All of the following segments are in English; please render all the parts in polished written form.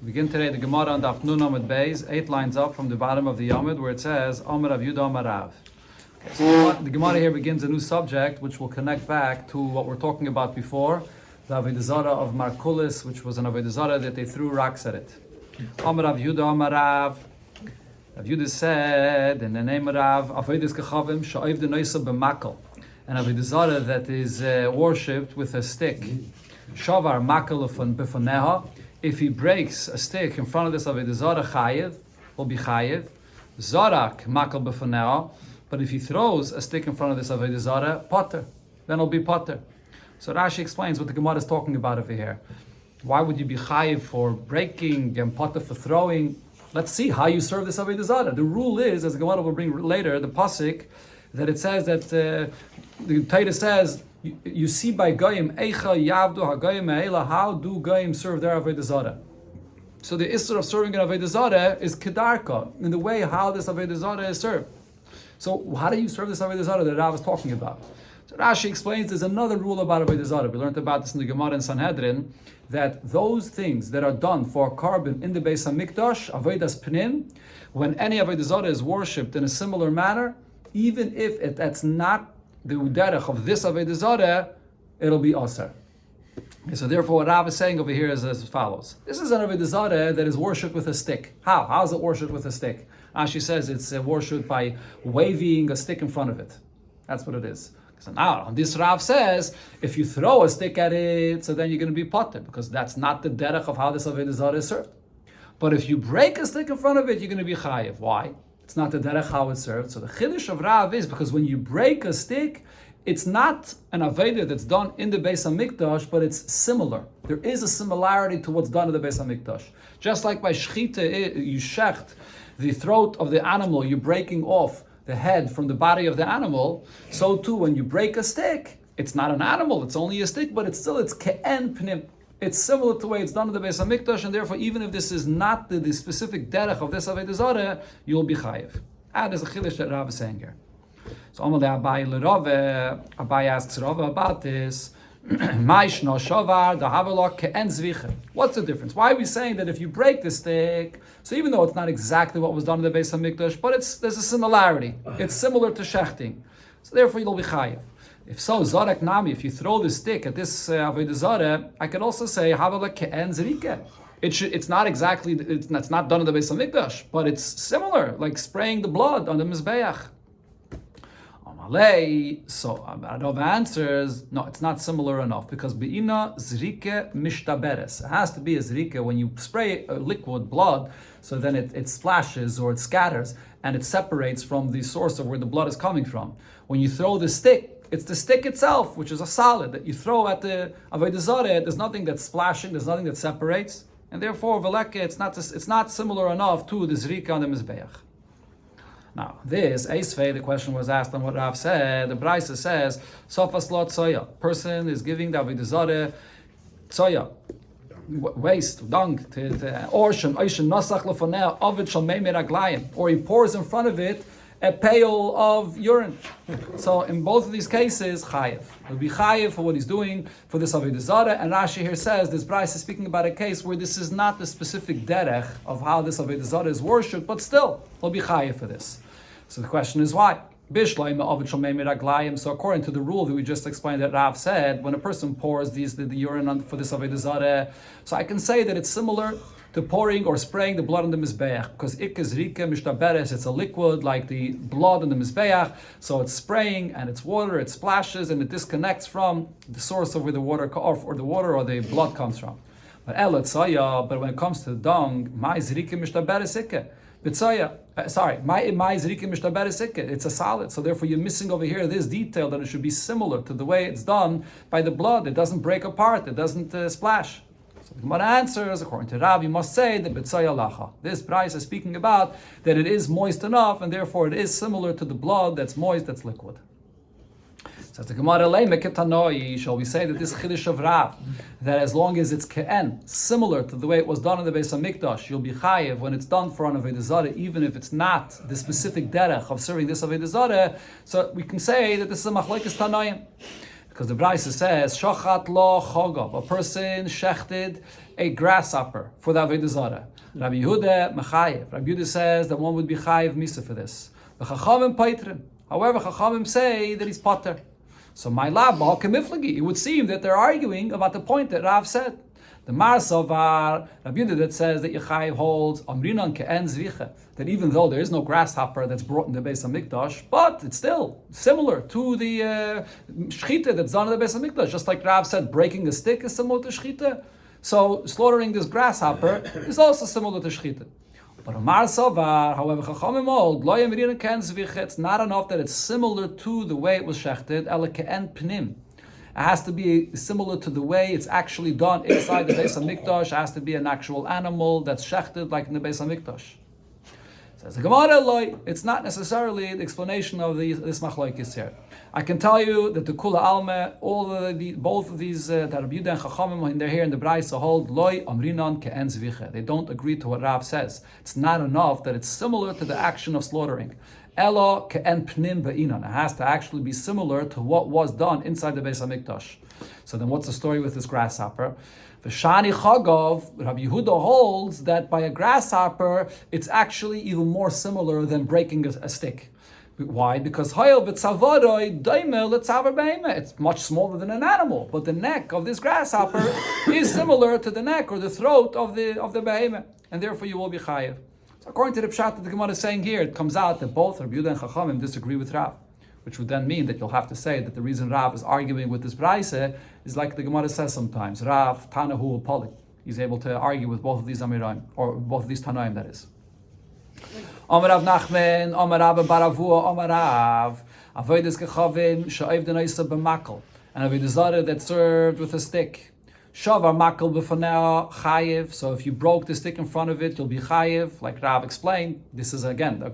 We begin today the Gemara on Daf Nun Amud Beis, 8 lines up from the bottom of the Yamud, where it says Amar Rav Yudah Amar Rav. Okay, so the Gemara here begins a new subject, which will connect back to what we're talking about before, the Avoda Zara of Markulis, which was an Avoda Zara that they threw rocks at it. Amar Rav Yudah Amar Rav. Rav Yudah said in the name of Rav, Avodas Kechavim Sha'oiv Denoisa B'Makal, an Avoda Zara that is worshipped with a stick. Shavar Makal B'Faneha. If he breaks a stick in front of this Avoda Zara, chayev, will be chayev. Zarak makal b'faneo. But if he throws a stick in front of this Avoda Zara, potter, then it'll be potter. So Rashi explains what the Gemara is talking about over here. Why would you be chayev for breaking and potter for throwing? Let's see how you serve this Avoda Zara. The rule is, as the Gemara will bring later, the pasuk, that it says that the Torah says, you see by Goyim, Eicha Yavdu HaGoyim Me'ela, how do Goyim serve their Avoda Zara? So the issur of serving an Avoda Zara is Kedarka, in the way how this Avoda Zara is served. So how do you serve this Avoda Zara that Rav is talking about? So Rashi explains there's another rule about Avoda Zara. We learned about this in the Gemara in Sanhedrin, that those things that are done for carbon in the Beis HaMikdash, Avodas Pnim, when any Avoda Zara is worshipped in a similar manner, even if that's not the derech of this Avoda Zara, it'll be aser. Okay, so therefore what Rav is saying over here is as follows. This is an Avoda Zara that is worshipped with a stick. How? How is it worshipped with a stick? Rashi says it's worshipped by waving a stick in front of it. That's what it is. So now, on this Rav says, if you throw a stick at it, so then you're going to be potter, because that's not the derech of how this Avoda Zara is served. But if you break a stick in front of it, you're going to be chayev. Why? It's not the derech how it's served. So the chiddush of Rav is because when you break a stick, it's not an aveda that's done in the Beis HaMikdash, but it's similar. There is a similarity to what's done in the Beis HaMikdash. Just like by shchita, you shecht the throat of the animal, you're breaking off the head from the body of the animal. So too, when you break a stick, it's not an animal, it's only a stick, but it's ke'en pnim. It's similar to the way it's done in the Beis HaMikdash, and therefore, even if this is not the specific derech of this Avoda Zara, you'll be chayiv. And there's a chiddush that Rav is saying here. So Amalei Abai l'Rave, Abai asks Rave about this. What's the difference? Why are we saying that if you break the stick, so even though it's not exactly what was done in the Beis HaMikdash, but there's a similarity. It's similar to shechting. So therefore, you'll be chayiv. If so, Zarek Nami, if you throw the stick at this Avoda Zara, I could also say, Havala Ke'en Zrike. It's not exactly, it's not done in the Beis HaMikdash, but it's similar, like spraying the blood on the Mizbeach. So Rav answers, no, it's not similar enough, because Be'ina Zrike Mishtaberes. It has to be a Zrike when you spray a liquid blood, so then it splashes or it scatters, and it separates from the source of where the blood is coming from. When you throw the stick, it's the stick itself, which is a solid, that you throw at the Avoda Zara. There's nothing that's splashing, there's nothing that separates, and therefore, Veleke, it's not similar enough to the Zrika on the Mizbeach. Now, this, Eisvei, the question was asked on what Rav said. The Braisa says, Sofas lo tzoya. Person is giving the Avoda Zara tzoya, waste, dung, or he pours in front of it a pail of urine. So in both of these cases, chayev. He'll be chayev for what he's doing for this Avoda Zara. And Rashi here says, this Bryce is speaking about a case where this is not the specific derech of how this Avoda Zara is worshipped, but still, he'll be chayev for this. So the question is why? So according to the rule that we just explained that Rav said, when a person pours the urine for this Avoda Zara, so I can say that it's similar to pouring or spraying the blood on the Mizbeach, because ikaz rika mishtaberes, it's a liquid like the blood on the Mizbeach, so it's spraying and it's water, it splashes and it disconnects from the source of where the water or the blood comes from. But when it comes to the dung, it's a solid. So therefore you're missing over here this detail that it should be similar to the way it's done by the blood. It doesn't break apart, it doesn't splash. So the Gemara answers, according to Rav, you must say that B'tzaya Lacha. This price is speaking about that it is moist enough, and therefore it is similar to the blood that's moist, that's liquid. Says the Gemara, shall we say that this chiddush of Rav, that as long as it's ke'en, similar to the way it was done in the Beis HaMikdash, you'll be chayev when it's done for an Avoda Zara, even if it's not the specific derech of serving this Avoda Zara. So we can say that this is a machlokes tanoim. Because the Braisa says, Shachat lo chogav, a person shechted a grasshopper for the Avoda Zara. Rabbi Yehuda mechayev. Rabbi Yehuda says that one would be chayev misa for this. The Chachamim paitrim. However, Chachamim say that he's pater. So my lab b'halkemiflagi. It would seem that they're arguing about the point that Rav said. The Marsavar, Rabbi Yehuda, that says that Yechayev holds Amrinan ke'en zvicha, that even though there is no grasshopper that's brought in the Beis HaMikdash, but it's still similar to the shchita that's done in the Beis HaMikdash. Just like Rav said, breaking a stick is similar to shchita. So slaughtering this grasshopper is also similar to shchita. But Amar Savar, however, Chachamim hold, Lo Amrinan ke'en zvicha, it's not enough that it's similar to the way it was shechted, Ela ke'en pnim. It has to be similar to the way it's actually done inside the Beis HaMikdash. It has to be an actual animal that's shechted like in the Beis HaMikdash. Says the Gemara, it's not necessarily the explanation of this machlokes here. I can tell you that the Kula Alme, both of these, that Rabbi Yehuda and Chachamim, when they're here in the Braisa, hold loy amrinan ke'en zvicha. They don't agree to what Rav says. It's not enough that it's similar to the action of slaughtering. Elo ke'en pnim be'inan. It has to actually be similar to what was done inside the Beis HaMikdash. So then what's the story with this grasshopper? V'shani chagov, Rabbi Yehuda holds that by a grasshopper, it's actually even more similar than breaking a stick. Why? Because it's much smaller than an animal, but the neck of this grasshopper is similar to the neck or the throat of the behemoth, and therefore you will be chayev. So according to the pshat that the Gemara is saying here, it comes out that both Rabbi Yehuda and Chachamim disagree with Rav, which would then mean that you'll have to say that the reason Rav is arguing with this brayse is like the Gemara says sometimes, Rav Tanahu Polik. He's able to argue with both of these Amirim, or both of these Tanaim, that is. Amarav Nachman, Amarav Baravua, Amarav, Avodas Kechavim, Sha'ev Denaisa B'makal, and Avoda Zara that served with a stick. Shavar Makal B'fanea Chayev. So if you broke the stick in front of it, you'll be Chayev. Like Rav explained, this is again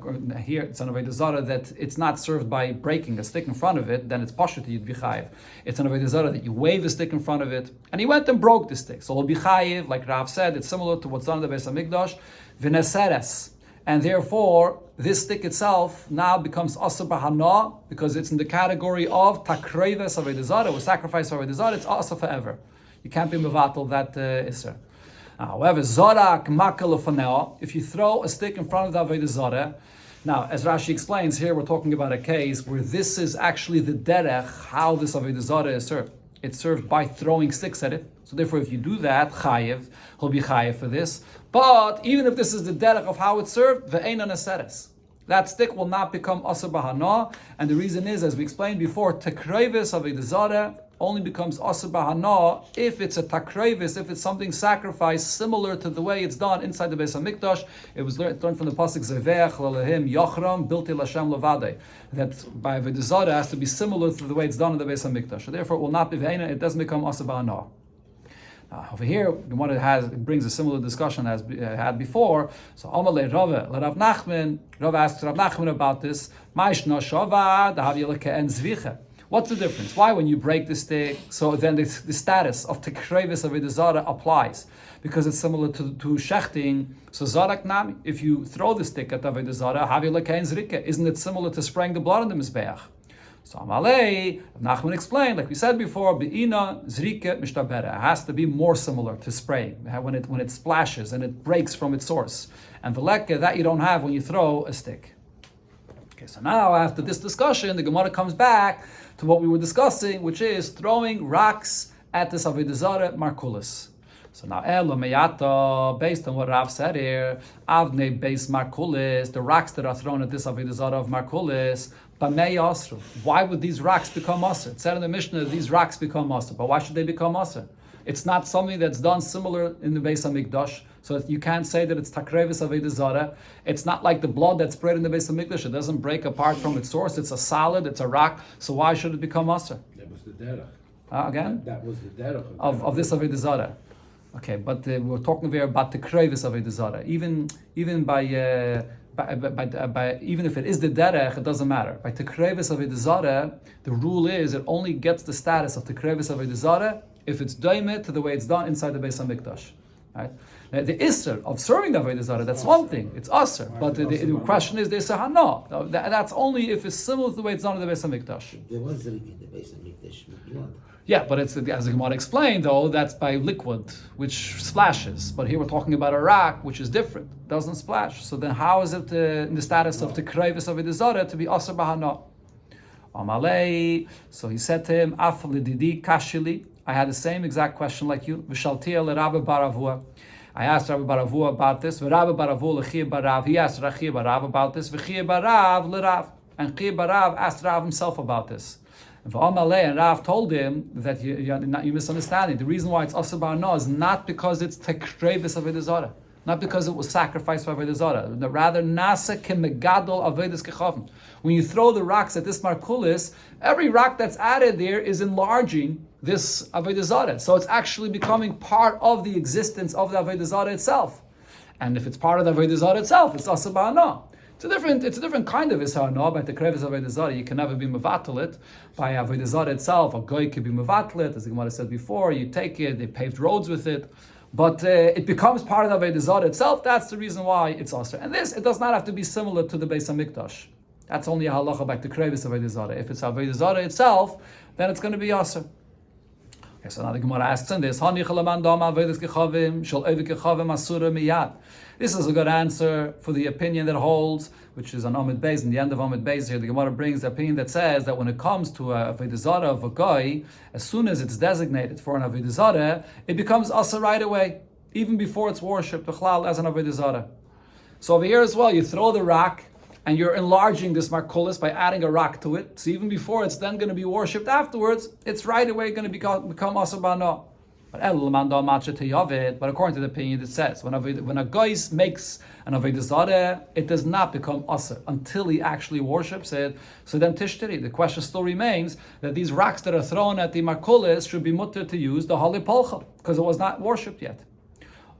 here it's an Avoda Zara that it's not served by breaking a stick in front of it. Then it's pashut you'd be Chayev. It's an Avoda Zara that you wave a stick in front of it, and he went and broke the stick. So he'll be Chayev. Like Rav said, it's similar to what's done in the Beis HaMikdash. V'neseres. And therefore, this stick itself now becomes Asur B'Hana because it's in the category of Takreves Avoda Zara, with sacrifice of Avoda Zara, it's Asur forever. You can't be mevatel that Isser. However, Zorak Makal Ufaneo, if you throw a stick in front of the Avoda Zara, now, as Rashi explains here, we're talking about a case where this is actually the derech, how this Avoda Zara is served. It's served by throwing sticks at it. So therefore, if you do that, chayev, he'll be chayev for this. But even if this is the derech of how it's served, ve'eina neseres. That stick will not become asur b'hana, and the reason is, as we explained before, takrevis Avoda Zara only becomes asur b'hana if it's a takrevis, if it's something sacrificed similar to the way it's done inside the Beis HaMikdash. It was learned from the pasuk Zevech Lalehim Yochram Bilti Lashem Lavadei, that by Avoda Zara has to be similar to the way it's done in the Beis HaMikdash. So therefore, it will not be ve'ena. It doesn't become asur b'hana. Over here, Gemara brings a similar discussion as had before. So Amalei Rava, Rav Nachman, Rava asks Rav Nachman about this. Ma'ishna shava dahav ke'en zvicha. What's the difference? Why, when you break the stick, so then the status of Tekrevis Avoda Zara applies? Because it's similar to shechting. So Zarak Nami, if you throw the stick at Avoda Zara, Havi Ke'en Zrika, isn't it similar to spraying the blood on the Mizbeach? So Amalei, Nachman explained, like we said before, Be'ina Zrika Mishtabera. It has to be more similar to spraying, when it splashes and it breaks from its source. And Veleka, that you don't have when you throw a stick. Okay, so now after this discussion, the Gemara comes back to what we were discussing, which is throwing rocks at this Avoda Zara Markulis. So now, based on what Rav said here, Avne Beis Markulis, the rocks that are thrown at this Avoda Zara of Markulis, Bamei Asr. Why would these rocks become Asr? It said in the Mishnah that these rocks become Asr, but why should they become Asr? It's not something that's done similar in the Beis HaMikdash, so you can't say that it's Takrevis Avoda Zara. It's not like the blood that's spread in the Beis HaMikdash. It doesn't break apart from its source. It's a solid, it's a rock, so why should it become Asr? That was the derech. Again? That was the derech of this Avoda Zara. Okay, but we're talking here about the Takrevis Avoda Zara. Even by even if it is the derech, it doesn't matter. By Takrevis Avoda Zara, the rule is it only gets the status of Takrevis Avoda Zara if it's doimet to the way it's done inside the Beis HaMikdash. Right? The Isser of serving the Avodah Zara, that's one thing. It's Aser. But the question is the Isser Hana. That's only if it's similar to the way it's done in the Beis HaMikdash. There was Riki in the Beis HaMikdash with blood. Yeah, but it's, as the Gemara explained, though, that's by liquid, which splashes. But here we're talking about a rock, which is different. It doesn't splash. So then how is it in the status of the Krevis of Avodah Zara to be Aser Bahana? Amalei. So he said to him, Af lididi kashili. I had the same exact question like you. V'shaltia l'Rabbi Baravua. I asked Rabbi Baravua about this. V'Rabbi Baravua l'Chia Barav. He asked Rachia Barav about this. V'Chia Barav l'Rav. And Chia Barav asked Rav himself about this. And Rav told him that you're misunderstanding. The reason why it's Aser Ba'ana is not because it's Tekrevis Avodah Zara, not because it was sacrificed for Avodah Zara. Rather, Nasa Kemegadol Avodas Kechavim. When you throw the rocks at this Markulis, every rock that's added there is enlarging this Avodah Zara. So it's actually becoming part of the existence of the Avodah Zara itself. And if it's part of the Avodah Zara itself, it's Aser Ba'ana. It's a different kind of Isar no, by the Krevis of Avodah Zara. You can never be mevatel it. By Avodah Zara itself, a goy could be mevatel it, as the Gemara said before. You take it, they paved roads with it, but it becomes part of the Avodah Zara itself. That's the reason why it's Aser. And this, it does not have to be similar to the Beis HaMikdash. That's only a halacha by the Krevis of Avodah Zara. If it's Avodah Zara itself, then it's going to be Aser. Okay, so now the Gemara asks in this, this is a good answer for the opinion that holds, which is on Amud Beis, in the end of Amud Beis here, the Gemara brings the opinion that says that when it comes to a Avodah Zara of a guy, as soon as it's designated for an Avodah Zara, it becomes Aser right away, even before it's worshipped, Bechlal, as an Avodah Zara. So over here as well, you throw the rock, and you're enlarging this Markulis by adding a rock to it. So even before it's then going to be worshipped afterwards, it's right away going to become Aser Ba'ana. But according to the opinion, it says when a guy makes an Avodah Zara, it does not become Aser until he actually worships it. So then Tishtari, the question still remains that these rocks that are thrown at the Markulis should be mutter to use the Hali Polcha because it was not worshipped yet.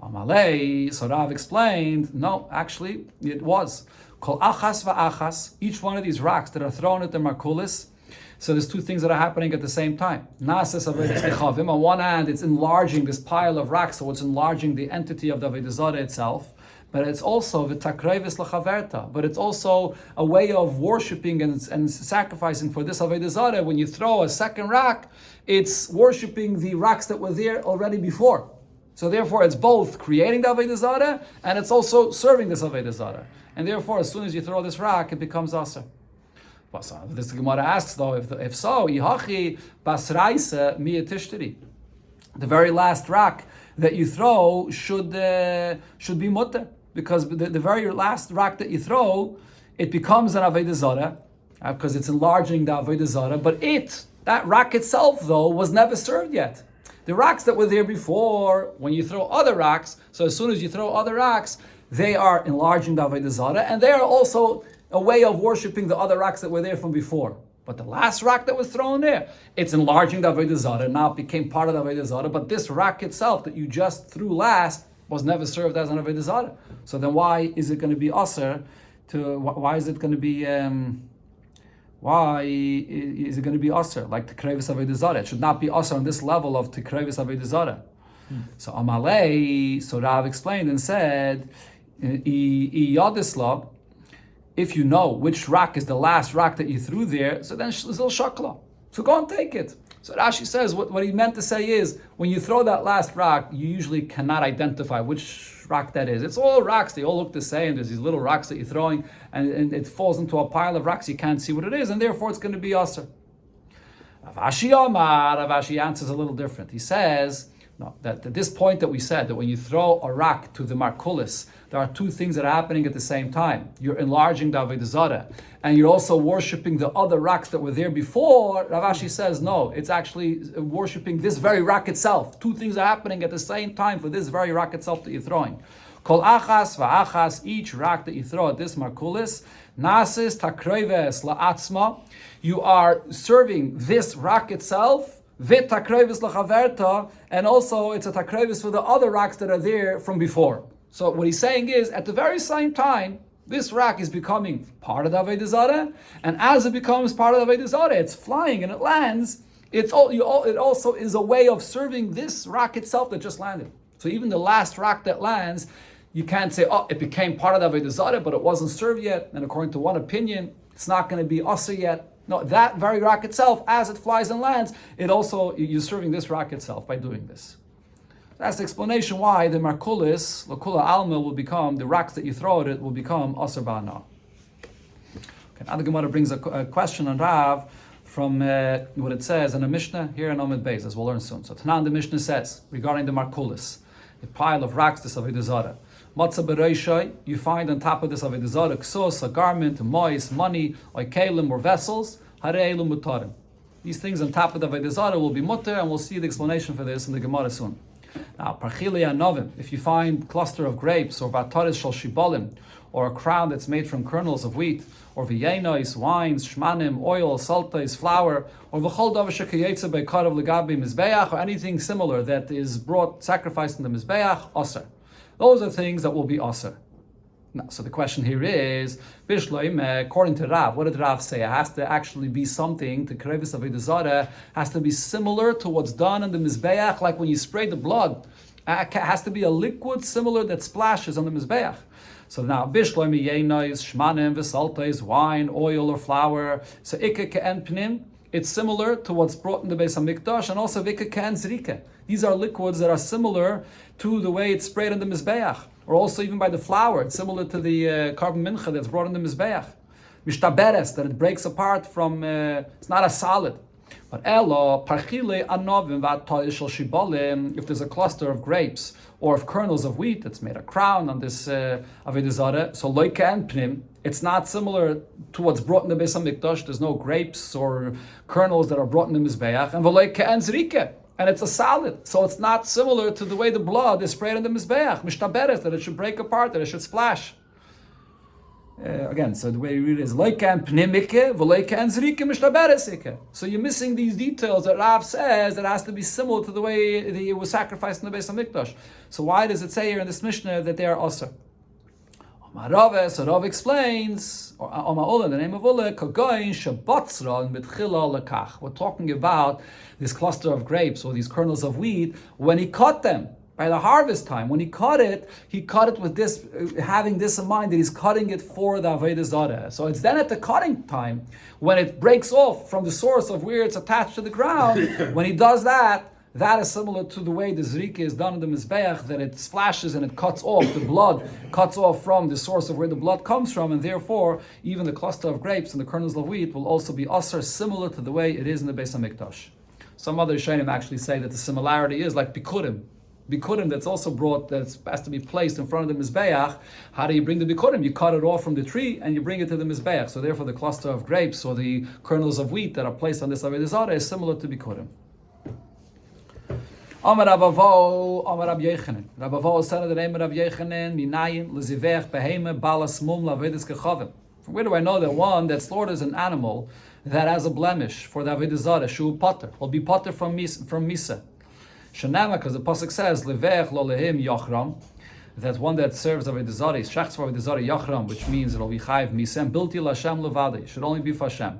Amalei, so Rav explained, no, actually it was. Kol achas va'achas, each one of these rocks that are thrown at the Markulis. So there's two things that are happening at the same time. Nases Avodas Kechavim. On one hand, it's enlarging this pile of rocks, so it's enlarging the entity of the Avodah Zara itself. But it's also v'takrevis l'chaverta. But it's also a way of worshiping and sacrificing for this Avodah Zara. When you throw a second rock, it's worshiping the rocks that were there already before. So therefore, it's both creating the Avodah Zara and it's also serving this Avodah Zara. And therefore, as soon as you throw this rock, it becomes Aser. This Gemara asks though, if so, Yihachi basraisa miyatishtiri. The very last rock that you throw should be mutter, because the very last rock that you throw, it becomes an Avodah Zara, because it's enlarging the Avodah Zara. But that rock itself though was never served yet. The rocks that were there before, when you throw other rocks, so as soon as you throw other rocks, they are enlarging the Avodah Zara, and they are also a way of worshipping the other rocks that were there from before. But the last rock that was thrown there, it's enlarging the Avodah Zara, now it became part of the Avodah Zara, but this rock itself that you just threw last was never served as an Avodah Zara. So then why is it going to be Aser? Why is it going to be Aser? Like Tekrevis Avodah Zara. It should not be Aser on this level of Tekrevis Avodah Zara. So Amalei, so Rav explained and said, Iyadisla, if you know which rock is the last rock that you threw there, so then Shizil Shakla. So go and take it. So Rashi says what he meant to say is, when you throw that last rock, you usually cannot identify which rock that is. It's all rocks, they all look the same. There's these little rocks that you're throwing, and it falls into a pile of rocks, you can't see what it is, and therefore it's going to be Aser. Ravashi answers a little different. He says, no, that at this point that we said, that when you throw a rock to the Markulis, there are two things that are happening at the same time. You're enlarging the Avodah Zara, and you're also worshipping the other rocks that were there before. Ravashi says, no, it's actually worshipping this very rock itself. Two things are happening at the same time for this very rock itself that you're throwing. Kol achas va'achas, each rock that you throw at this Markulis, nasis takreves la'atzma, you are serving this rock itself, Vit takrevis lachaverta, and also it's a takrevis for the other rocks that are there from before. So what he's saying is, at the very same time, this rock is becoming part of the Avodah Zara, and as it becomes part of the Avodah Zara, it's flying and it lands. It also is a way of serving this rock itself that just landed. So So even the last rock that lands, you can't say, oh, it became part of the Avoda Zara, but it wasn't served yet. And according to one opinion, it's not going to be Aser yet. No, that very rock itself, as it flies and lands, it also, you're serving this rock itself by doing this. That's the explanation why the Markulis, Lakula Alma, will become, the rocks that you throw at it will become Aser Ba'ana. Okay, now the Gemara brings a question on Rav from what it says in a Mishnah here in Amud Beis, as we'll learn soon. So Tanan, the Mishnah says, regarding the Markulis, a pile of rocks, this Avoda Zara. Matzah bereishai, you find on top of this Avoda Zara, ksos, a garment, mois, money, oikelim, or vessels, hareilum mutarim. These things on top of the Avoda Zara will be mutter, and we'll see the explanation for this in the Gemara soon. Now, parchili anovim, if you find cluster of grapes, or vataris shal shibolim, or a crown that's made from kernels of wheat, or v'yenois, wines, shmanim, oil, saltais, flour, or v'chol davar shekayetze beikarav legabi mizbeach, or anything similar that is brought, sacrificed in the mizbeach, aser. Those are things that will be aser. Now, so the question here is, Bishloim, according to Rav, what did Rav say? It has to actually be something, the Karevis Avoda Zara has to be similar to what's done in the Mizbeach, like when you spray the blood. It has to be a liquid similar that splashes on the Mizbeach. So now, Bishloim, Yeinois, Shmanim, Vesaltais, wine, oil, or flour. So Ike Ke'en Pnim, it's similar to what's brought in the Beis HaMikdash, and also Vika Ke'en Zrika. These are liquids that are similar to the way it's sprayed in the Mizbeach, or also even by the flour. It's similar to the carbon mincha that's brought in the Mizbeach. Mishtaberes, that it breaks apart from, it's not a solid. But elo, parchile anovim v'atoy shel shibolim, if there's a cluster of grapes, or of kernels of wheat that's made a crown on this Avoda Zara, so loike and pnim, it's not similar to what's brought in the Beis HaMikdash. There's no grapes or kernels that are brought in the Mizbeach, and v'loike and zrike, and it's a solid, so it's not similar to the way the blood is sprayed in the Mizbeach, mishtaberes, that it should break apart, that it should splash. Again, so the way you read it is loikan pnimike, v'loikan zrike mishtaberesike. So you're missing these details that Rav says that has to be similar to the way it was sacrificed in the Beis HaMikdash. So why does it say here in this Mishnah that they are aser? So Rav explains, or Ola, the name of Ola, Kagoin Shabatzra Mitchila Lekach. We're talking about this cluster of grapes or these kernels of wheat when he cut them. By the harvest time, when he cut it with this, having this in mind that he's cutting it for the Avoda Zara. So it's then at the cutting time, when it breaks off from the source of where it's attached to the ground, when he does that, that is similar to the way the zrika is done in the Mizbeach, that it splashes and it cuts off, the blood cuts off from the source of where the blood comes from, and therefore, even the cluster of grapes and the kernels of wheat will also be aser, similar to the way it is in the Beis HaMikdash. Some other Rishonim actually say that the similarity is like bikurim. Bikurim that's also brought, that has to be placed in front of the Mizbeach. How do you bring the bikurim? You cut it off from the tree and you bring it to the Mizbeach. So therefore the cluster of grapes or the kernels of wheat that are placed on this Avoda Zara is similar to bikurim. Amar Rabavo, Amar Rab Yechanan. Rabavo said of the name of Rab Yechanan, Minayin, Lezivech, Behema, Balas Mum, Lavedis Kechavim. From where do I know that one that slaughters an animal that has a blemish for the Avoda Zara, Shu Potter, will be Potter from Misa? Shanama, because the pasuk says levech lo lehim yachram, that one that serves Avoda Zara, shachs for Avoda Zara yachram, which means it'll be chayiv misem bilti lashem levada, should only be for Hashem.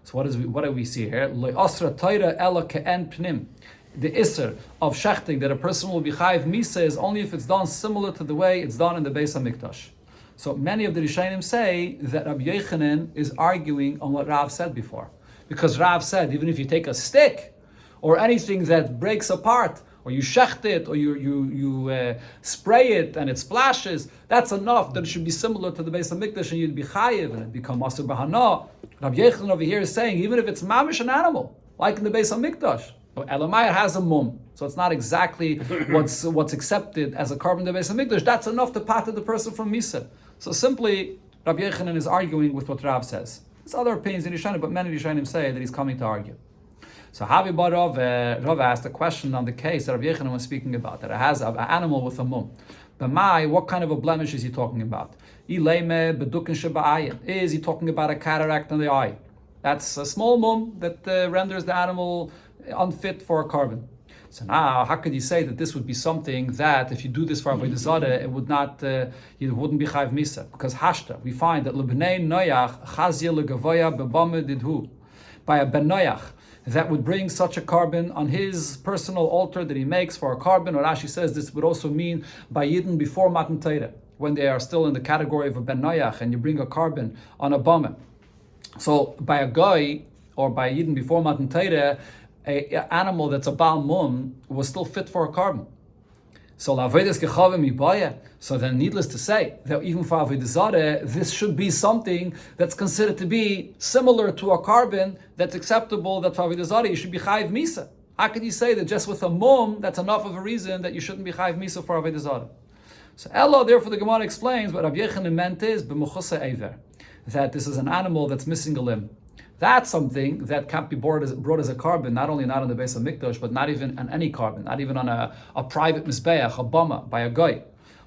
So what do we see here? Lo asra toira ela ke'en pnim. The isser of shechting that a person will be chayiv misa is only if it's done similar to the way it's done in the Beis HaMikdash. So many of the Rishonim say that Rabbi Yechanan is arguing on what Rav said before, because Rav said even if you take a stick or anything that breaks apart, or you shecht it, or you spray it and it splashes, that's enough that it should be similar to the Beis HaMikdash and you'd be chayiv and it become Maser Bahana. Rabbi Yechanan over here is saying even if it's mamish an animal, like in the Beis HaMikdash, Elamai has a mum, so it's not exactly what's accepted as a carbon in the Beis HaMikdash, that's enough to pater the person from Misa. So simply, Rabbi Yechanan is arguing with what Rav says. There's other opinions in Rishonim, but many Rishonim say that he's coming to argue. So Havi Bar Rav asked a question on the case that Rabbi Yechanan was speaking about, that it has an animal with a mum. B'mai, what kind of a blemish is he talking about? Ileime bedukin sheba'ayin. Is he talking about a cataract on the eye? That's a small mum that renders the animal unfit for a carbon. So now, how could you say that this would be something that if you do this for Avoda Zara, it would not, it wouldn't be chayiv misa? Because hashta, we find that lebnei noyach chazia legavoya bebame didhu. By a ben noyach, that would bring such a carbon on his personal altar that he makes for a carbon. Or Rashi says this would also mean by Yidden before Matan Torah, when they are still in the category of a Ben Noach, and you bring a carbon on a bama. So by a guy or by a Yidden before Matan Torah, an animal that's a Baal Mum was still fit for a carbon. So so then needless to say that even for Avoda Zara, this should be something that's considered to be similar to a carbon that's acceptable, that for Avoda Zara you should be chayiv misa. How can you say that just with a mum, that's enough of a reason that you shouldn't be chayiv misa for Avoda Zara? So Ella, therefore the Gemara explains what Rabbi Yechanan meant is b'mechusa eiver, that this is an animal that's missing a limb. That's something that can't be brought as a carbon, not only not on the base of Mikdash, but not even on any carbon, not even on a private mizbeach, a bama, by a guy.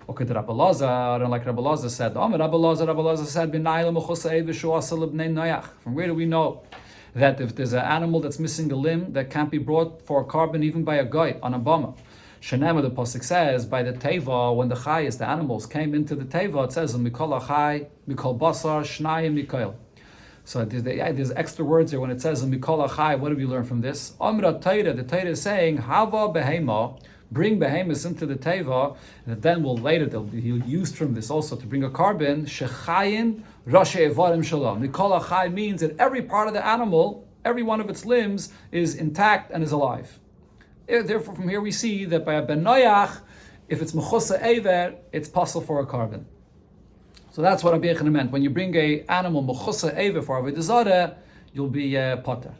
Okay, Rabbi Lazar, and like Rabbi Lazar said, Rabbi Lazar said, from where do we know that if there's an animal that's missing a limb that can't be brought for a carbon even by a guy on a bama? Shenema, the pasuk says, by the teva, when the chayes, the animals, came into the teva, it says, mikol achai, mikol basar, shnayim, mikol. So there's extra words here when it says mikol achai. What do we learn from this? Amra Torah, the Torah is saying hava behema, bring behemoths into the teva, and then he'll use from this also to bring a carbon. Shechayin rashe evarim shalom. Mikol achai means that every part of the animal, every one of its limbs is intact and is alive. Therefore, from here we see that by a ben noach, if it's mechusa eiver, it's possible for a carbon. So that's what Rabbi Yechanan meant. When you bring a animal mechusa eiver for Avoda Zara, you'll be potter.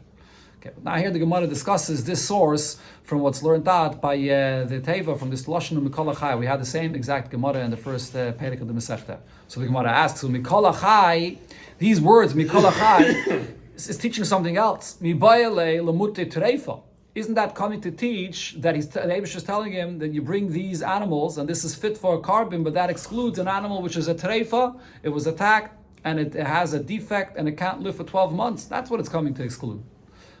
Okay, but now here the Gemara discusses this source from what's learned out by the Teva from this Lashon Mikol Achai. We had the same exact Gemara in the first Perek of the Masechta. So the Gemara asks, so Mikol Achai, these words Mikol Achai is teaching something else. Mibayale lamute treifa. Isn't that coming to teach that the Eibush is telling him that you bring these animals and this is fit for a carbon, but that excludes an animal which is a treifa, it was attacked and it has a defect and it can't live for 12 months. That's what it's coming to exclude.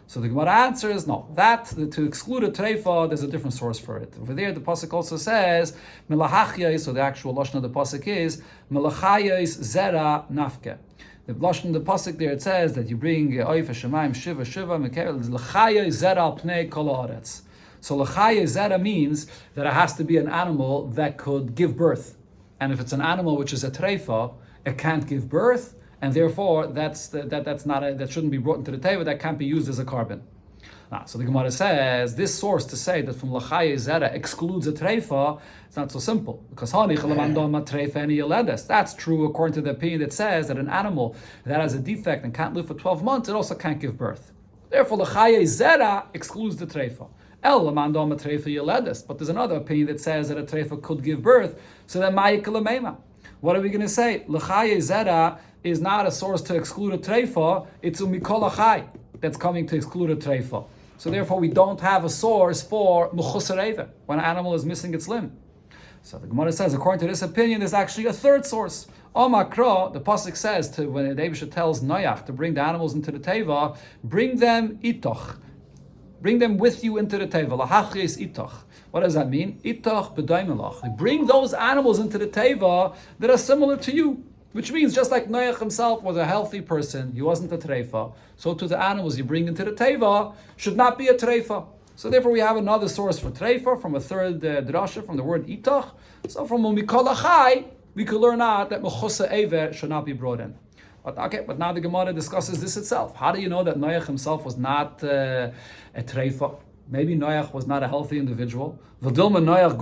So the Gemara answers, no, to exclude a treifa, there's a different source for it. Over there the pasuk also says, melachayis, so the actual lashon of the pasuk is, melachayis zera nafke. The lashon the pasuk there, it says that you bring oif hashemayim shiva mekel l'chaya zera al pnei kol haaretz. So l'chaya zera means that it has to be an animal that could give birth, and if it's an animal which is a treifa, it can't give birth, and therefore that shouldn't be brought into the teva. That can't be used as a carbon. So the Gemara says this source to say that from l'chaya zera excludes a treifa, it's not so simple, because that's true according to the opinion that says that an animal that has a defect and can't live for 12 months, it also can't give birth. Therefore l'chaya zera excludes the treifa. But there's another opinion that says that a treifa could give birth, so then what are we going to say? L'chaya zera is not a source to exclude a treifa, it's mikol achai that's coming to exclude a treifa. So therefore we don't have a source for mechusa eiver when an animal is missing its limb. So the Gemara says, according to this opinion, there's actually a third source. Omakra, the pasuk says, when the Eibush tells Noach to bring the animals into the teva, bring them itoch. Bring them with you into the teva. Lahachris itoch. What does that mean? Itoch b'daimelach. Bring those animals into the teva that are similar to you. Which means just like Noach himself was a healthy person, he wasn't a treifa, so to the animals you bring into the teva should not be a treifa. So therefore we have another source for treifa from a third drasha from the word itach. So from mikol achai we could learn out that mechusa eiver should not be brought in. But now the Gemara discusses this itself. How do you know that Noach himself was not a treifa? Maybe Noach was not a healthy individual. Maybe Noach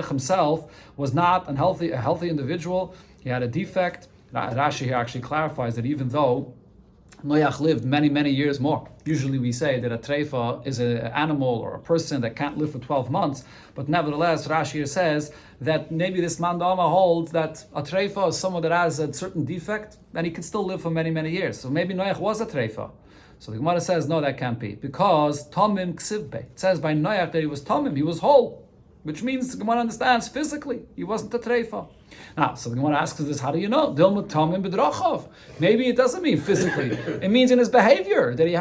himself was not a healthy individual. He had a defect. Rashi here actually clarifies that even though Noach lived many years more, usually we say that a treifa is an animal or a person that can't live for 12 months, but nevertheless Rashi here says that maybe this mandama holds that a treifa is someone that has a certain defect and he can still live for many years. So maybe Noach was a treifa. So the Gemara says, no, that can't be. Because Tomim Ksivbe. It says by Noach that he was Tomim, he was whole. Which means the Gemara understands physically, he wasn't a treifa. Now, so the Gemara asks this, how do you know? Dilma Tomim B'drachav. Maybe it doesn't mean physically. It means in his behavior, that he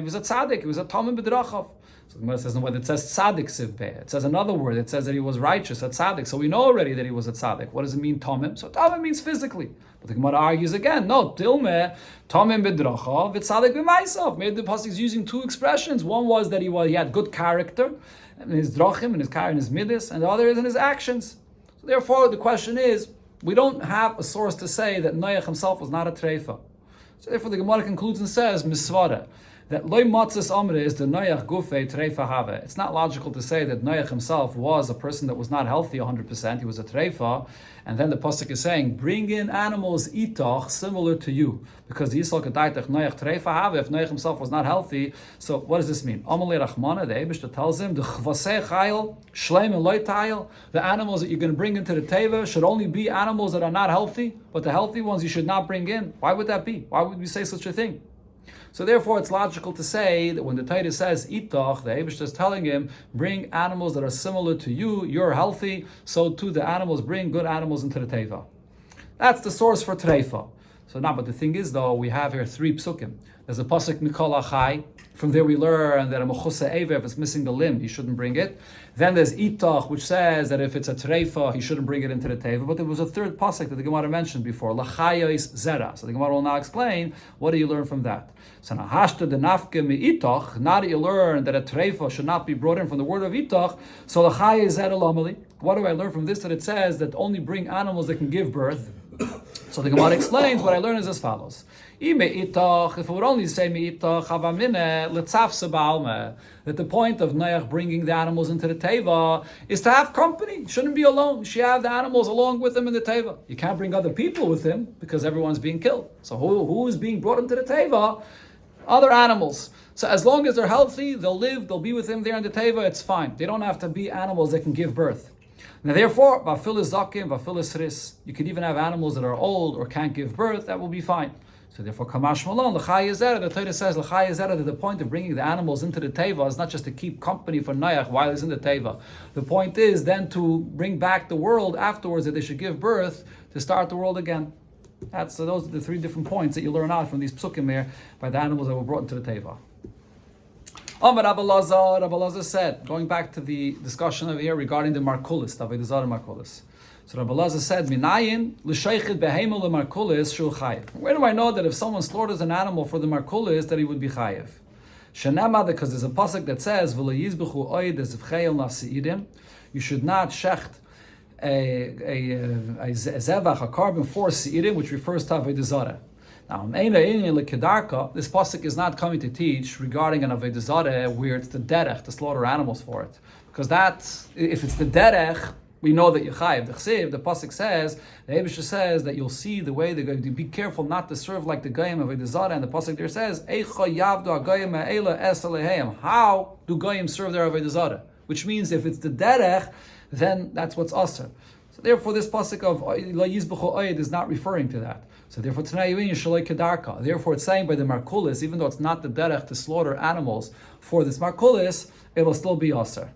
was a tzaddik, he was a Tomim B'drachav. So the Gemara says, no, but it says tzaddik sivbeh. It says another word. It says that he was righteous at tzaddik. So we know already that he was a tzaddik. What does it mean, tomim? So tomim means physically. But the Gemara argues again, no, tilmeh, tomim b'dracha, v'tzaddik b'maisav. Maybe the pasuk is using two expressions. One was that he had good character in his drachim, in his character, in his midas, and the other is in his actions. So therefore, the question is, we don't have a source to say that Noach himself was not a treifa. So therefore, the Gemara concludes and says, misvara, that loy matzas amre is the Noach gufei treifa have. It's not logical to say that Noach himself was a person that was not healthy 100%. He was a treifa, and then the pasuk is saying, bring in animals itach similar to you, because the Yisrael kedaitach Noach treifa have. If Noach himself was not healthy, so what does this mean? Amalei Rachmana, the Eibishter tells him, the chvasei chayil shleim and loy tayil. The animals that you're going to bring into the teva should only be animals that are not healthy, but the healthy ones you should not bring in. Why would that be? Why would we say such a thing? So therefore, it's logical to say that when the Torah says itach, the Eibishter is telling him, bring animals that are similar to you. You're healthy, so too the animals bring good animals into the teva. That's the source for treifa. So now, but the thing is, though, we have here three psukim. There's a pasuk Mikol Achai. From there we learn that a mechusa eva, if it's missing the limb, he shouldn't bring it. Then there's itach, which says that if it's a treifa, he shouldn't bring it into the teva. But there was a third pasuk that the Gemara mentioned before, lachayos zera. So the Gemara will now explain, what do you learn from that? So now, hashta de nafke mi itach, now that you learn that a treifa should not be brought in from the word of itach, so lachayos zera lamali. What do I learn from this? That it says that only bring animals that can give birth. So the Gemara explains, what I learn is as follows. If it would only say that the point of Noach bringing the animals into the teva is to have company. He shouldn't be alone. You should have the animals along with him in the teva. You can't bring other people with him because everyone's being killed. So who is being brought into the teva? Other animals. So as long as they're healthy, they'll live, they'll be with him there in the teva, it's fine. They don't have to be animals that can give birth. Now therefore, vafilis zakim, vafilis ris, you can even have animals that are old or can't give birth, that will be fine. So therefore, Kamash Malon, L'chai Yezera, the Torah says, L'chai Yezera, that the point of bringing the animals into the Teva is not just to keep company for Noach while he's in the Teva. The point is then to bring back the world afterwards, that they should give birth to start the world again. Those are the three different points that you learn out from these psukim here by the animals that were brought into the Teva. Rabbi Lazar said, going back to the discussion over here regarding the Markulis, the Avoda Zara Markulis. So Rabbi Lazar said, "Minayin l'sheichid behemel lemarkulis shul chayiv." Where do I know that if someone slaughters an animal for the markulis that he would be chayiv? Shenema, because there's a pasuk that says, "V'lo yizbechu oid ezvchei nasiidim." You should not shecht a zevach, a carbon for seidim, which refers to Avoda Zara. Now, this pasuk is not coming to teach regarding an Avoda Zara where it's the derech to slaughter animals for it, because if it's the derech, we know that you're chayiv. The pasuk says, the Eibishter says that you'll see the way they're going to be careful not to serve like the goyim of Avoda Zara, and the pasuk there says, how do goyim serve their Avoda Zara? Which means if it's the derech, then that's what's asr. So therefore, this pasuk of la yizbechu oyed is not referring to that. So therefore, tanayin shaloi kedarka. Therefore, it's saying by the markulis, even though it's not the derech to slaughter animals for this markulis, it will still be asr.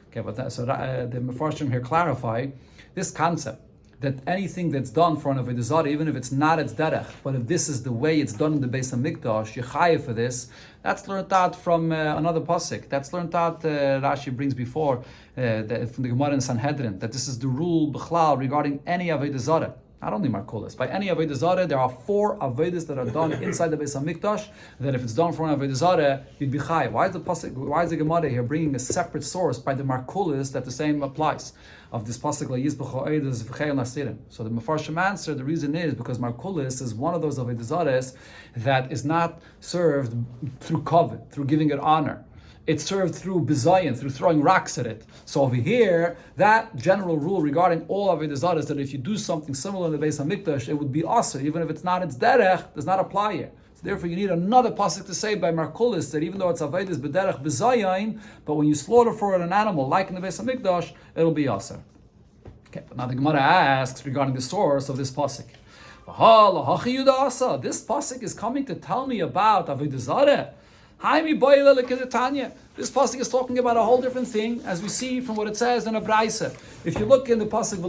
Okay, but the Mefarshim here clarify this concept that anything that's done for an Avoda Zara, even if it's not its derech, but if this is the way it's done in the Beis HaMikdash, you're chayiv for this. That's learned out from another pasuk. That's learned out, Rashi brings before, from the Gemara in Sanhedrin, that this is the rule b'chlal regarding any Avoda Zara. Not only Markulis. By any Avoda Zara, there are 4 Avodas that are done inside the Beis HaMikdash, that if it's done for an Avoda Zara, you'd be chayiv. Why is the Gemara here bringing a separate source by the Markulis that the same applies? Of this pasuk, la yizbechu oid ezvchei nasirim. So the Mefarshim answer, the reason is because Markulis is one of those Avoda Zaras that is not served through kavod, through giving it honor. It's served through bizayin, through throwing rocks at it. So over here, that general rule regarding all Avoda Zara is that if you do something similar in the Beis HaMikdash, it would be asr, even if it's not its derech, does not apply here. So therefore, you need another pasuk to say by Markulis that even though it's avodas b'derech bizayin, but when you slaughter for it an animal, like in the Beis HaMikdash, it'll be asr. Okay, but now the Gemara asks regarding the source of this pasuk. This pasuk is coming to tell me about Avoda Zara. This pasuk is talking about a whole different thing, as we see from what it says in a brayse. If you look in the pasuk,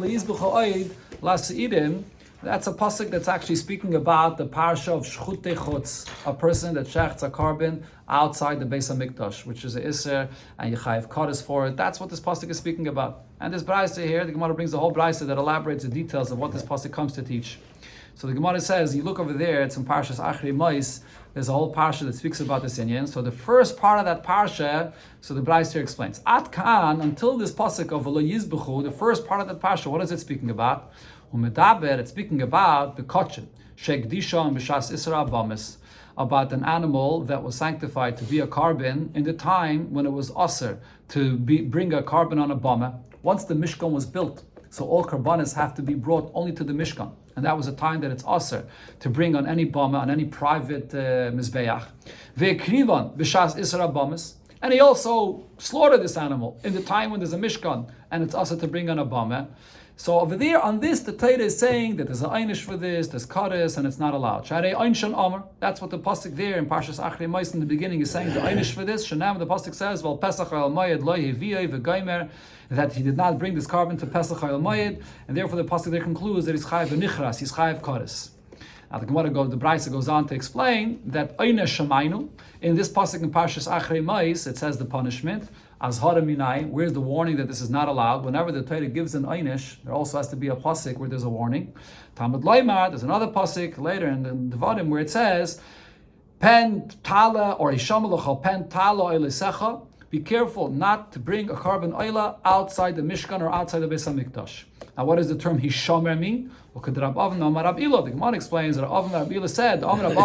That's a pasuk that's actually speaking about the parsha of shchutei chutz, a person that shechts a carbon outside the Beis Hamikdash, which is a iser, and you chayiv kodesh for it. That's what this pasuk is speaking about. And this brayse here, the Gemara brings the whole brayse that elaborates the details of what this pasuk comes to teach. So the Gemara says, you look over there, it's in Parshas Achri Mois, there's a whole parsha that speaks about this inyan. So the first part of that parsha, so the brayse here explains, At Kan, until this pasuk of V'lo Yizbechu, the first part of that parsha, what is it speaking about? Umedaber, it's speaking about the kotchen, shekdisha and b'shas isra bamis, about an animal that was sanctified to be a carbon in the time when it was aser to bring a carbon on a bama. Once the Mishkan was built, so all karbanis have to be brought only to the Mishkan, and that was a time that it's aser to bring on any bama, on any private mizbeach. Ve'krivan b'shas isra bamis. And he also slaughtered this animal in the time when there's a Mishkan and it's aser to bring on a bama. So over there, on this, the Torah is saying that there's an einish for this, there's kares, and it's not allowed. Sharei einshan amar. That's what the pasuk there in Parshas Achrei Mos in the beginning is saying. The einish for this. Shanam, the pasuk says, "Val Pesach al Moed lo hiviyei v'gaimer," that he did not bring this carbon to Pesach al Moed, and therefore the pasuk there concludes that he's chayiv v'nichras, he's chayiv kares. Now the Gemara the Brayse goes on to explain that einish shamainu in this pasuk in Parshas Achrei Mos it says the punishment. Azhara minai, where's the warning that this is not allowed? Whenever the Torah gives an einish, there also has to be a pasuk where there's a warning. Talmud Loimar, there's another pasuk later in the Devarim where it says, Pen tala or ishamalocha pen tala oilisecha. Be careful not to bring a carbon oila outside the Mishkan or outside the Beis Hamikdash. Now, what does the term hishamer mean? The Gemara explains that Rab Ila said, hishamer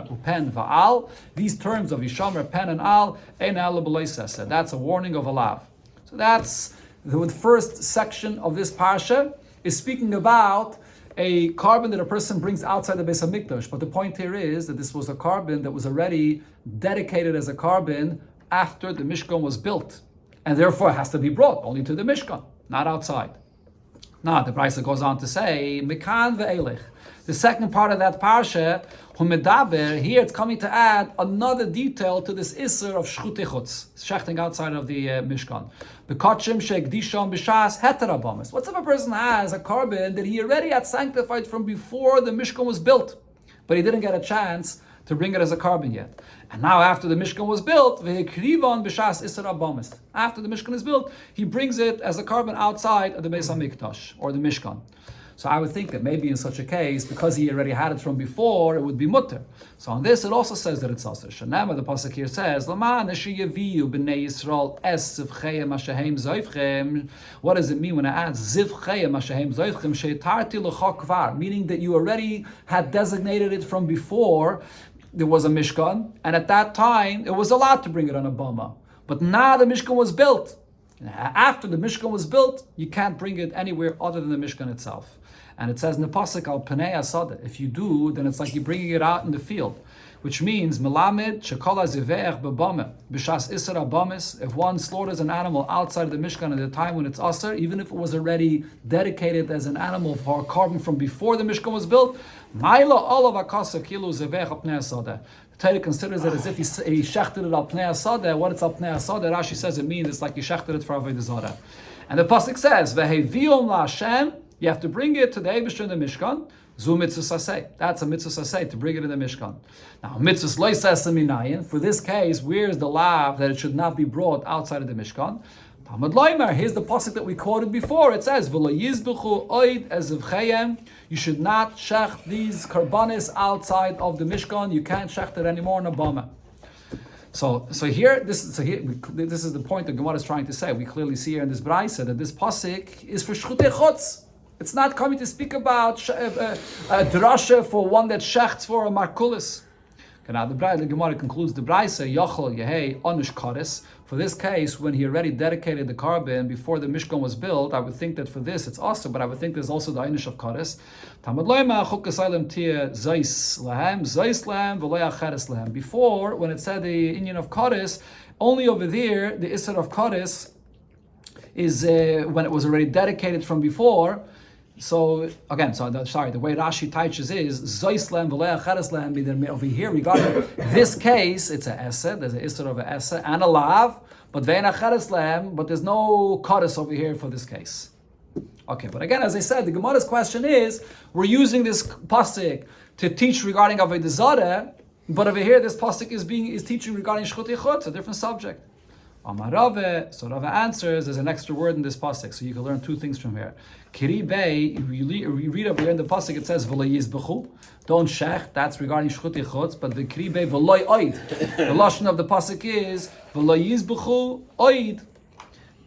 upen va'al. These terms of hishamer, pen, and al, ein ala b'leisesa. That's a warning of a lav. So that's the first section of this parsha is speaking about a carbon that a person brings outside the Beis Hamikdash. But the point here is that this was a carbon that was already dedicated as a carbon after the Mishkan was built, and therefore it has to be brought only to the Mishkan, not outside. Now the Brayse goes on to say, Mikan ve'elech. The second part of that parsha, Humedaber, here it's coming to add another detail to this Isser of Shchutei Chutz, shechting outside of the Mishkan. Bekotchim she'ekdishon b'shas heterabamis. What if a person has a carbon that he already had sanctified from before the Mishkan was built, but he didn't get a chance to bring it as a carbon yet. And now after the Mishkan was built, ve'ekrivan b'shas isser abamis. After the Mishkan is built, he brings it as a carbon outside of the Beis Hamikdash, or the Mishkan. So I would think that maybe in such a case, because he already had it from before, it would be mutter. So on this, it also says that it's aser. Shanema, the pasuk here says, "Lama neshiyaviu b'nei Yisrael es zivchayim ashehem zoifchem." What does it mean when it adds zivchayim ashehem zoifchem shetarti l'cha kvar? Meaning that you already had designated it from before there was a Mishkan, and at that time it was allowed to bring it on a bama. But now the Mishkan was built. After the Mishkan was built, you can't bring it anywhere other than the Mishkan itself. And it says in the pasuk al panei asada. If you do, then it's like you're bringing it out in the field, which means melamed shekol hazivech bebame b'shas iser abamis. If one slaughters an animal outside of the Mishkan at the time when it's aser, even if it was already dedicated as an animal for a carbon from before the Mishkan was built, maila olav akasa kilu zivech al panei asada. The Torah considers it as if he shechted it al pnei asada. What it's al pnei asada, Rashi says it means it's like he shechted it for Avoda Zara. And the pasuk says veheviom la Hashem. You have to bring it to the Eibusher in the Mishkan. Zu mitzvah saseh. That's a mitzvah saseh, to bring it in the Mishkan. Now, mitzvah loisas minayin. For this case, where's the law that it should not be brought outside of the Mishkan? Talmud Loimer. Here's the pasuk that we quoted before. It says, "V'lo yizbechu oid ezevchayim." You should not shecht these karbanis outside of the Mishkan. You can't shecht it anymore in a bama. So here, this is the point that Gemara is trying to say. We clearly see here in this brayse that this pasuk is for shchutei chutz. It's not coming to speak about a drasha for one that shechts for a markulis. Now the Gemara concludes the brayse yachol yehei onush kares. For this case, when he already dedicated the carbon before the Mishkan was built, I would think that for this it's also, but I would think there's also the einish of kares. Tamad loyma chukas aylem tia zeis lahem v'loy acheres lahem. Before, when it said the inyan of kares, only over there the isser of kares is when it was already dedicated from before. So again, the way Rashi teaches is Zoislem v'lei achereslem. Over here, regarding this case, it's a esed. There's an isser of a esed and a lav, but vein achereslem. But there's no kares over here for this case. Okay, but again, as I said, the Gemara's question is, we're using this pasuk to teach regarding Avoda Zara, but over here this pasuk is teaching regarding Shchuti Chutz, a different subject. Amar Rave, so Rave answers, there's an extra word in this pasuk, so you can learn two things from here. Kiri Bey, you read over here in the pasuk, it says V'lo yizbechu, don't shech, that's regarding Shchuti Chutz, but the Kiri Bey V'lo oid. The lashon of the pasuk is V'lo yizbechu oid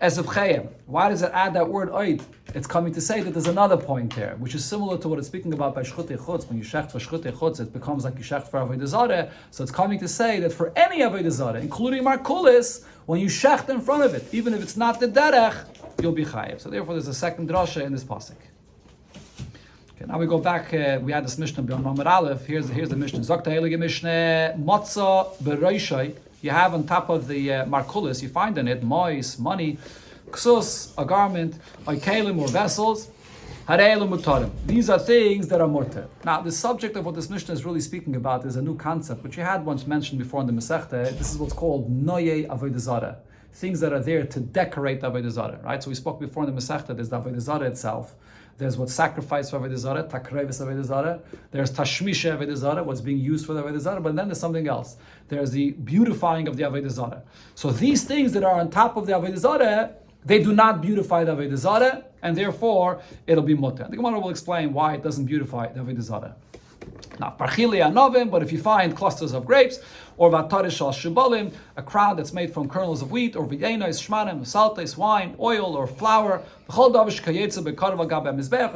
as of chayim. Why does it add that word oid? It's coming to say that there's another point here, which is similar to what it's speaking about by Shchuti Chutz. When you shecht for Shchuti Chutz, it becomes like you shecht for Avoda Zara. So it's coming to say that for any Avoda Zara, including Markulis, when you shecht in front of it, even if it's not the derech, you'll be chayiv. So therefore, there's a second drasha in this pasuk. Okay, now we go back. We had this Mishnah beyond Mamad Aleph. Here's the Mishnah. Zokta Heilige Mishnah Matzah Bereishai. You have on top of the Markulis, you find in it mois, money, ksus, a garment, oikelim or vessels, hareilim mutarim. These are things that are mutar. Now, the subject of what this Mishnah is really speaking about is a new concept, which you had once mentioned before in the Masechta. This is what's called noye avodah zara. Things that are there to decorate the avodah zara, right? So we spoke before in the Masechta, there's the avodah zara itself. There's what's sacrificed for avodah zara, takrevis avodah zara. There's tashmisha avodah zara, what's being used for the avodah zara. But then there's something else. There's the beautifying of the avodah zara. So these things that are on top of the avodah zara, they do not beautify the avodah zara, and therefore it'll be mutar. The Gemara will explain why it doesn't beautify the avodah zara. Now, parchili anovim, but if you find clusters of grapes, or vatarish al shubalim, a crown that's made from kernels of wheat, or v'yenos, shmanim, saltes, wine, oil, or flour, or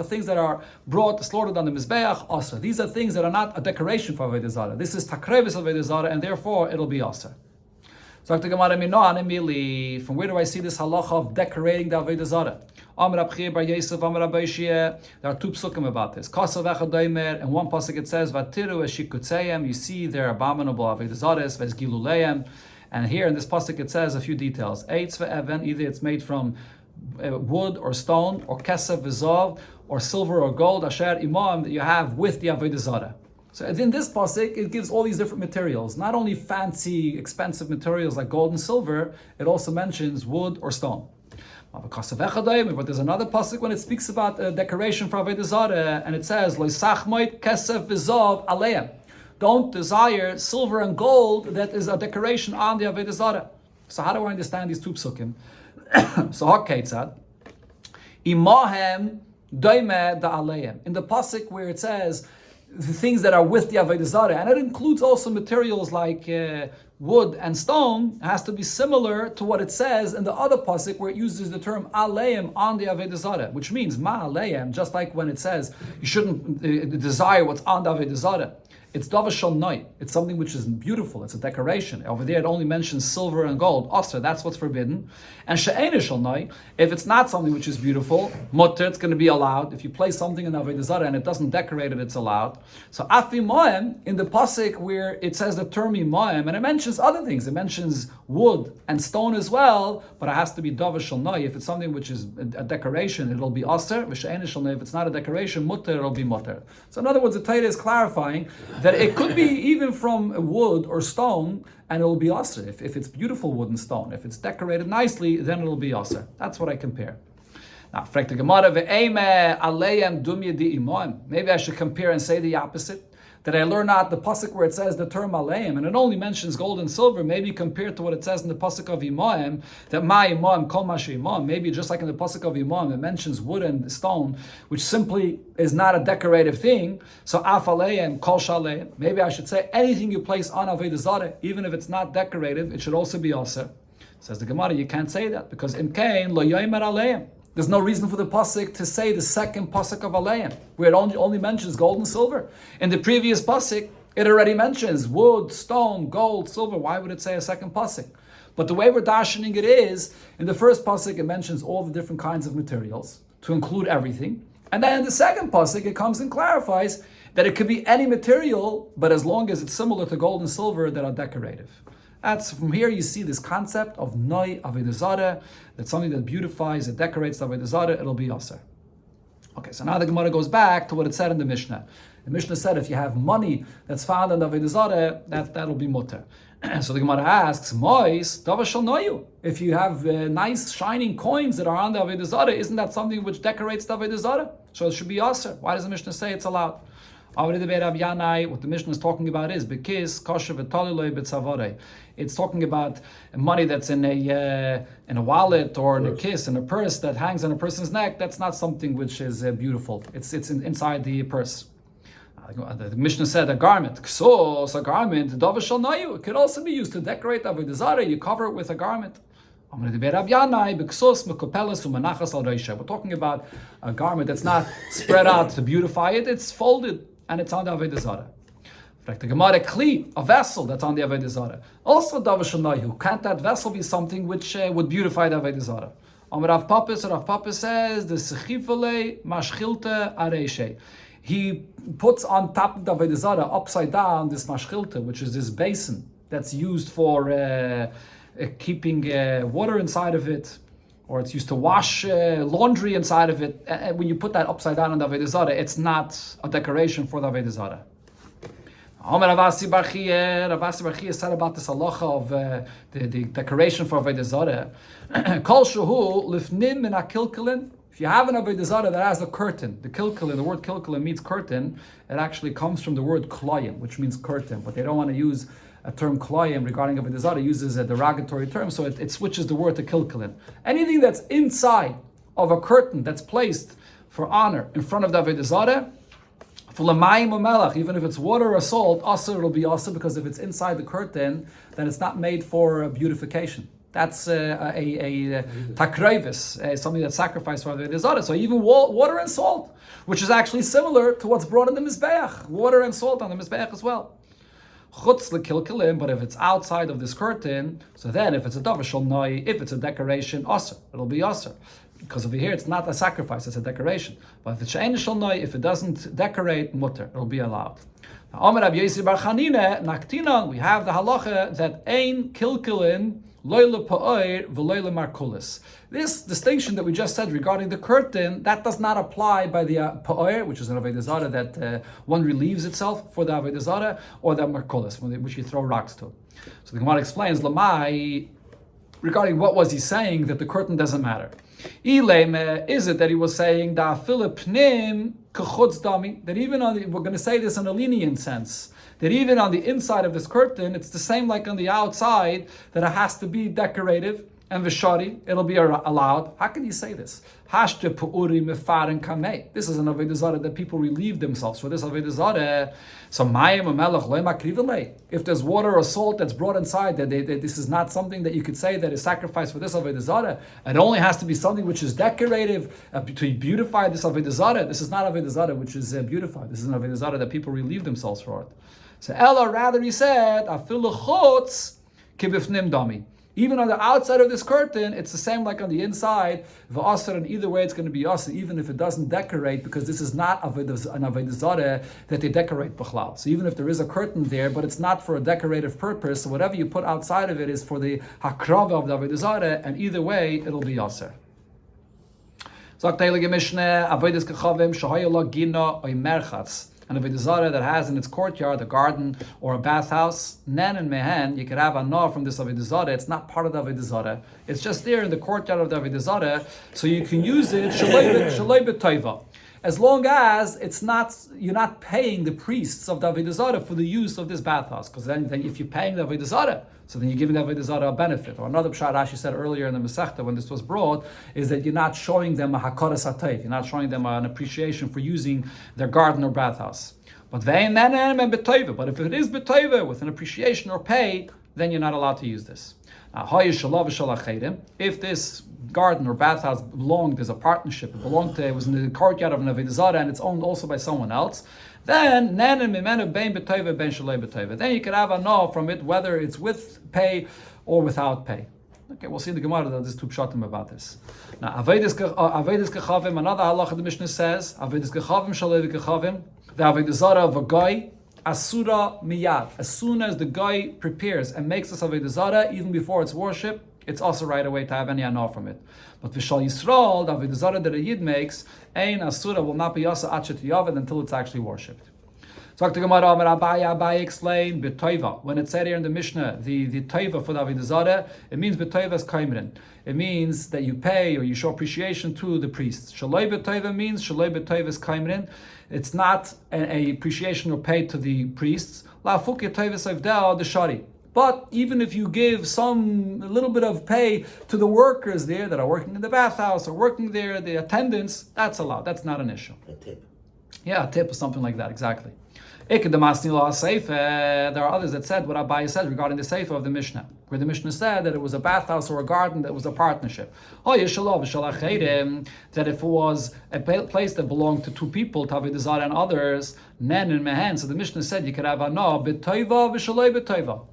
things that are brought, slaughtered on the mizbeach, also. These are things that are not a decoration for avodah zara. This is takrevis of avodah zara, and therefore it'll be also. So from where do I see this halacha of decorating the avodah zara? There are two psukim about this. And one pasuk it says, "Vatiru eshikutzeyem." You see their abominable avodah zaras, vezgiluleim. And here in this pasuk it says a few details. Eitz ve'even, either it's made from wood or stone, or kesef v'zov, or silver or gold. Asher imam that you have with the avodah zara. So in this pasuk, it gives all these different materials, not only fancy, expensive materials like gold and silver. It also mentions wood or stone. But there's another pasuk when it speaks about decoration for avodah zara, and it says, "Loisachmoit kesef v'zov aleim." Don't desire silver and gold that is a decoration on the avodah zara. So how do I understand these two psukim? So hakeitzad imahem doime da aleim. In the pasuk where it says the things that are with the avodah zara, and it includes also materials like wood and stone, has to be similar to what it says in the other pasuk where it uses the term aleim on the avodah zara, which means ma aleim, just like when it says you shouldn't desire what's on the avodah zara. It's davar shel noi. It's something which is beautiful. It's a decoration. Over there, it only mentions silver and gold. Aser, that's what's forbidden. And she'ena shel noi. If it's not something which is beautiful, mutter, it's going to be allowed. If you place something in avodah zara and it doesn't decorate it, it's allowed. So afi moem in the pasuk where it says the term moem, and it mentions other things. It mentions wood and stone as well, but it has to be davar shel noi. If it's something which is a decoration, it'll be aser. V'she'ena shel noi. If it's not a decoration, mutter, it'll be mutter. So in other words, the Torah is clarifying that it could be even from wood or stone, and it will be aser. If it's beautiful wood and stone, if it's decorated nicely, then it will be aser. That's what I compare. Now, frek the Gemara ve'eime aleim dumya di imoim. Maybe I should compare and say the opposite. That I learn out the pasuk where it says the term aleim, and it only mentions gold and silver, maybe compared to what it says in the pasuk of Imaim, that ma Imaim kol ma she'imam. Maybe just like in the pasuk of Imaim, it mentions wood and stone, which simply is not a decorative thing. So af aleim kol shaleim. Maybe I should say anything you place on avodah zara, even if it's not decorative, it should also be aser. Says the Gemara, you can't say that because im kain lo yomer aleim. There's no reason for the pasuk to say the second pasuk of aleim, where it only mentions gold and silver. In the previous pasuk, it already mentions wood, stone, gold, silver. Why would it say a second pasuk? But the way we're darshaning it is, in the first pasuk, it mentions all the different kinds of materials to include everything. And then in the second pasuk, it comes and clarifies that it could be any material, but as long as it's similar to gold and silver that are decorative. That's from here you see this concept of noi avodah zara, that's something that beautifies, it decorates the avodah zara, it'll be aser. Okay, so now the Gemara goes back to what it said in the Mishnah. The Mishnah said if you have money that's found in the avodah zara, that'll be mutter. So the Gemara asks, Mois, Davashal Noyu. If you have nice shining coins that are on the Avoda Zara, isn't that something which decorates the Avoda Zara? So it should be aser. Why does the Mishnah say it's allowed? What the Mishnah is talking about is because it's talking about money that's in a wallet or in a kiss, in a purse that hangs on a person's neck. That's not something which is beautiful. It's inside the purse. The Mishnah said a garment. Ksos, a garment. It could also be used to decorate Avoda Zara. You cover it with a garment. We're talking about a garment that's not spread out to beautify it. It's folded and it's on the Avoda Zara. Like the Gemara Kli, a vessel that's on the Avoda Zara. Also, can't that vessel be something which would beautify the Avoda Zara? Rav Papa says the sechifale mashchilte areshe. He puts on top of the Avoda Zara upside down this mashchilte, which is this basin that's used for keeping water inside of it, or it's used to wash laundry inside of it. And when you put that upside down on the Avoda Zara, it's not a decoration for the Avoda Zara. Ravasi Barchia said about this halacha of the decoration for Avoda Zara. Kol shehu lifnim min hakilkelin. If you have an Avoda Zara that has a curtain, the kilkelin, the word kilkelin means curtain. It actually comes from the word kloyim, which means curtain, but they don't want to use a term kloyim regarding Avoda Zara, uses a derogatory term, so it switches the word to kilkelin. Anything that's inside of a curtain that's placed for honor in front of the Avoda Zara, even if it's water or salt, also it'll be also because if it's inside the curtain, then it's not made for beautification. That's a takrevis, something that's sacrificed for Avoda Zara. So even water and salt, which is actually similar to what's brought in the Mizbeach, water and salt on the Mizbeach as well. Chutz lekilkelim, but if it's outside of this curtain, so then if it's a davashal noi, if it's a decoration, aser, it'll be aser. Because over here it's not a sacrifice, it's a decoration. But if it's she'ein shal noi, if it doesn't decorate, mutter, it'll be allowed. Now, Omer Rabbi Yossi bar Chanina, naktinon, we have the halacha that ein kilkelin loyle pa'oir v'loyle markulis. This distinction that we just said regarding the curtain, that does not apply by the pa'oir, which is an Avoda Zara that one relieves itself for the Avoda Zara, or the markulis, which you throw rocks to. So the Gemara explains, Lamai, regarding what was he saying, that the curtain doesn't matter. Is it that he was saying that even on the, we're going to say this in a lenient sense, that even on the inside of this curtain, it's the same like on the outside, that it has to be decorative and vishari, it'll be allowed. How can you say this? This is an Avoda Zara that people relieve themselves for this Avoda Zara. So if there's water or salt that's brought inside, that this is not something that you could say that is sacrificed for this Avoda Zara. It only has to be something which is decorative to beautify this Avoda Zara. This is not Avoda Zara which is beautified. This is an Avoda Zara that people relieve themselves for it. So Ella, rather he said, afilu chutz kibifnim dami. Even on the outside of this curtain, it's the same like on the inside. V'asar, and either way it's going to be asar, even if it doesn't decorate, because this is not an Avoda Zara that they decorate b'chlal. So even if there is a curtain there, but it's not for a decorative purpose, so whatever you put outside of it is for the hakrava of the Avoda Zara, and either way, it'll be asar. Sagt Heilige Mishneh, Avodas Kechavim, Shahaya La Gina Oy Merchatz. An Avoda Zara that has in its courtyard a garden or a bathhouse, nen and mehen, you could have a no from this Avoda Zara. It's not part of the Avoda Zara. It's just there in the courtyard of the Avoda Zara, so you can use it shalei b'toiva. As long as it's not, you're not paying the priests of the Avoda Zara for the use of this bathhouse, because then if you're paying the Avoda Zara, so then you're giving the Avoda Zara a benefit. Or another pshat Rashi said earlier in the Masechta when this was brought, is that you're not showing them a hakaras hatayv, you're not showing them an appreciation for using their garden or bathhouse. But if it is b'toiva with an appreciation or pay, then you're not allowed to use this. If this garden or bathhouse belonged as a partnership, it was in the courtyard of an Avoda Zara and it's owned also by someone else, then then you can have a no from it, whether it's with pay or without pay. Okay, we'll see in the Gemara that there's two pshatim about this. Now, Avodas Kechavim, another halacha the Mishnah says, Avodas Kechavim Shalevi Kechavim, the Avoda Zara of a guy, Asura Miyad. As soon as the guy prepares and makes this Avoda Zara, even before it's worship, it's also right away to have any anah from it. But Vishal Yisrael, the Avoda Zara that a Yid makes, Ein Asura will not be Yasa Achet Yavad until it's actually worshipped. So the Gemara Abaye explained b'toiva. When it said here in the Mishnah, the toiva for the Avoda Zara, it means b'toiva's kaimrin. It means that you pay or you show appreciation to the priests. Shaloi b'toiva means shaloi b'toiva's kaimrin. It's not a appreciation or pay to the priests. La fuki toivas avdel the shari. But even if you give a little bit of pay to the workers there that are working in the bathhouse or working there, the attendants, that's allowed. That's not an issue. A tip. Yeah, a tip or something like that, exactly. There are others that said what Abaye said regarding the Seifa of the Mishnah, where the Mishnah said that it was a bathhouse or a garden that was a partnership. That if it was a place that belonged to two people, Avoda Zara and others, Nen and Mehen, so the Mishnah said you could have Ana b'toiva v'shaloi b'toiva,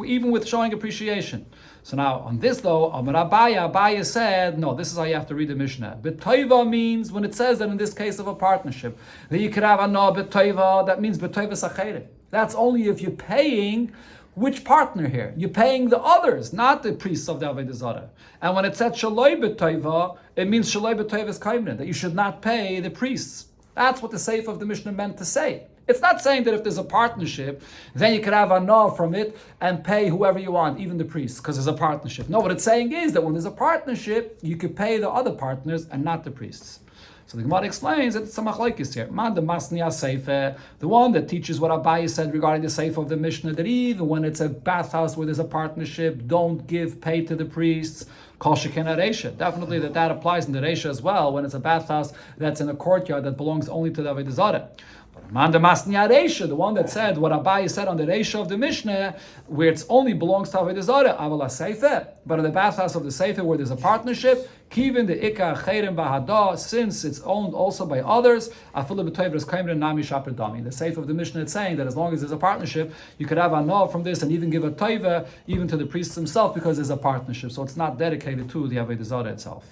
even with showing appreciation. So now on this though, Abaye said, no, this is how you have to read the Mishnah. B'toiva means, when it says that in this case of a partnership, that you could have a no b'toiva, that means b'toiva sachere. That's only if you're paying which partner here? You're paying the others, not the priests of the Avoda Zara. And when it said shaloi b'toiva, it means shaloi b'toiva's kaimrin, that you should not pay the priests. That's what the Seif of the Mishnah meant to say. It's not saying that if there's a partnership, then you can have a no from it and pay whoever you want, even the priests, because there's a partnership. No, what it's saying is that when there's a partnership, you could pay the other partners and not the priests. So the Gemara explains that it's a machlokes here. Man the masniya seifa, the one that teaches what Abaye said regarding the seifa of the Mishnah, that even when it's a bathhouse where there's a partnership, don't give pay to the priests. Kol sheken reisha. Definitely that applies in the reisha as well, when it's a bathhouse that's in a courtyard that belongs only to the Avoda Zara. Man the masniya reisha, the one that said what Abaye said on the reisha of the Mishnah, where it only belongs to Avoda Zara, avala seifa. But in the bathhouse of the seifa where there's a partnership, kivin the ikar chayrim bahada, since it's owned also by others, afilu b'toivras kaimrin nami shaper dami. The seifa of the Mishnah is saying that as long as there's a partnership, you could have a no from this and even give a toiva even to the priests themselves because there's a partnership. So it's not dedicated to the Avoda Zara itself.